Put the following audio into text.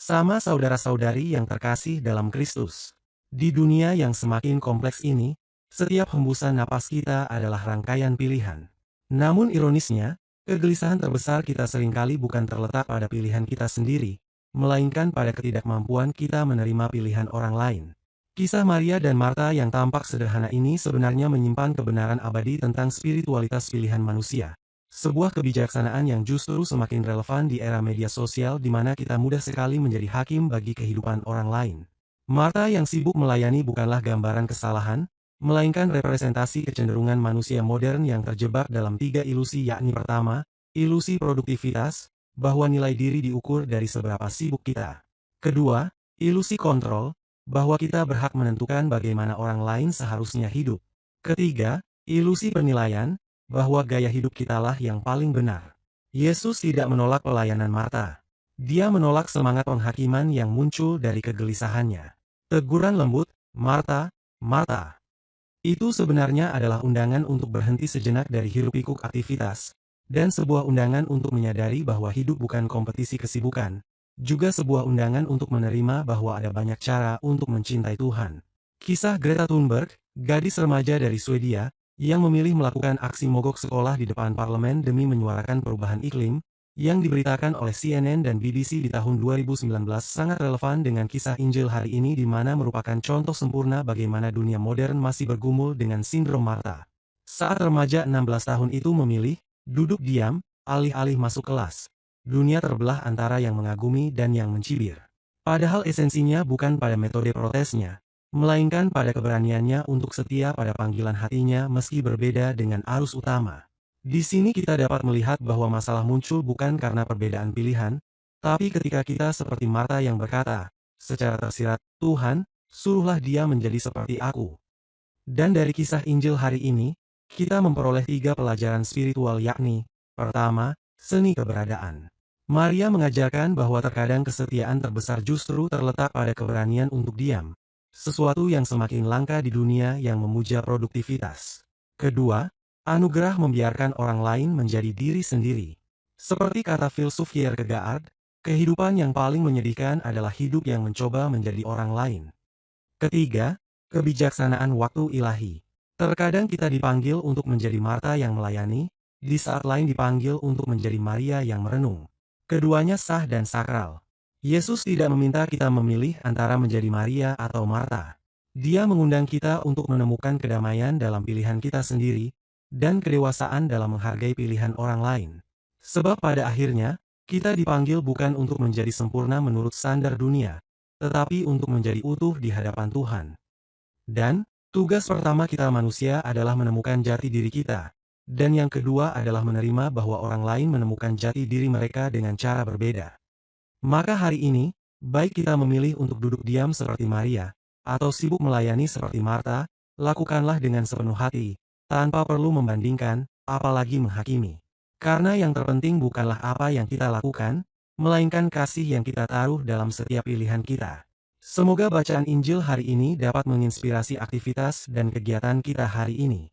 Sama saudara-saudari yang terkasih dalam Kristus. Di dunia yang semakin kompleks ini, setiap hembusan napas kita adalah rangkaian pilihan. Namun ironisnya, kegelisahan terbesar kita seringkali bukan terletak pada pilihan kita sendiri, melainkan pada ketidakmampuan kita menerima pilihan orang lain. Kisah Maria dan Marta yang tampak sederhana ini sebenarnya menyimpan kebenaran abadi tentang spiritualitas pilihan manusia. Sebuah kebijaksanaan yang justru semakin relevan di era media sosial di mana kita mudah sekali menjadi hakim bagi kehidupan orang lain. Marta yang sibuk melayani bukanlah gambaran kesalahan, melainkan representasi kecenderungan manusia modern yang terjebak dalam 3 ilusi, yakni pertama, ilusi produktivitas, bahwa nilai diri diukur dari seberapa sibuk kita. Kedua, ilusi kontrol, bahwa kita berhak menentukan bagaimana orang lain seharusnya hidup. Ketiga, ilusi penilaian, bahwa gaya hidup kitalah yang paling benar. Yesus tidak menolak pelayanan Marta. Dia menolak semangat penghakiman yang muncul dari kegelisahannya. Teguran lembut, "Marta, Marta." Itu sebenarnya adalah undangan untuk berhenti sejenak dari hiruk-pikuk aktivitas, dan sebuah undangan untuk menyadari bahwa hidup bukan kompetisi kesibukan, juga sebuah undangan untuk menerima bahwa ada banyak cara untuk mencintai Tuhan. Kisah Greta Thunberg, gadis remaja dari Swedia, yang memilih melakukan aksi mogok sekolah di depan parlemen demi menyuarakan perubahan iklim, yang diberitakan oleh CNN dan BBC di tahun 2019 sangat relevan dengan kisah Injil hari ini di mana merupakan contoh sempurna bagaimana dunia modern masih bergumul dengan sindrom Marta. Saat remaja 16 tahun itu memilih, duduk diam, alih-alih masuk kelas. Dunia terbelah antara yang mengagumi dan yang mencibir. Padahal esensinya bukan pada metode protesnya, melainkan pada keberaniannya untuk setia pada panggilan hatinya meski berbeda dengan arus utama. Di sini kita dapat melihat bahwa masalah muncul bukan karena perbedaan pilihan, tapi ketika kita seperti Marta yang berkata, secara tersirat, "Tuhan, suruhlah dia menjadi seperti aku." Dan dari kisah Injil hari ini, kita memperoleh 3 pelajaran spiritual, yakni, pertama, seni keberadaan. Maria mengajarkan bahwa terkadang kesetiaan terbesar justru terletak pada keberanian untuk diam. Sesuatu yang semakin langka di dunia yang memuja produktivitas. Kedua, anugerah membiarkan orang lain menjadi diri sendiri. Seperti kata filsuf Kierkegaard, kehidupan yang paling menyedihkan adalah hidup yang mencoba menjadi orang lain. Ketiga, kebijaksanaan waktu ilahi. Terkadang kita dipanggil untuk menjadi Marta yang melayani, di saat lain dipanggil untuk menjadi Maria yang merenung. Keduanya sah dan sakral. Yesus tidak meminta kita memilih antara menjadi Maria atau Marta. Dia mengundang kita untuk menemukan kedamaian dalam pilihan kita sendiri, dan kedewasaan dalam menghargai pilihan orang lain. Sebab pada akhirnya, kita dipanggil bukan untuk menjadi sempurna menurut standar dunia, tetapi untuk menjadi utuh di hadapan Tuhan. Dan, tugas pertama kita manusia adalah menemukan jati diri kita, dan yang kedua adalah menerima bahwa orang lain menemukan jati diri mereka dengan cara berbeda. Maka hari ini, baik kita memilih untuk duduk diam seperti Maria, atau sibuk melayani seperti Marta, lakukanlah dengan sepenuh hati, tanpa perlu membandingkan, apalagi menghakimi. Karena yang terpenting bukanlah apa yang kita lakukan, melainkan kasih yang kita taruh dalam setiap pilihan kita. Semoga bacaan Injil hari ini dapat menginspirasi aktivitas dan kegiatan kita hari ini.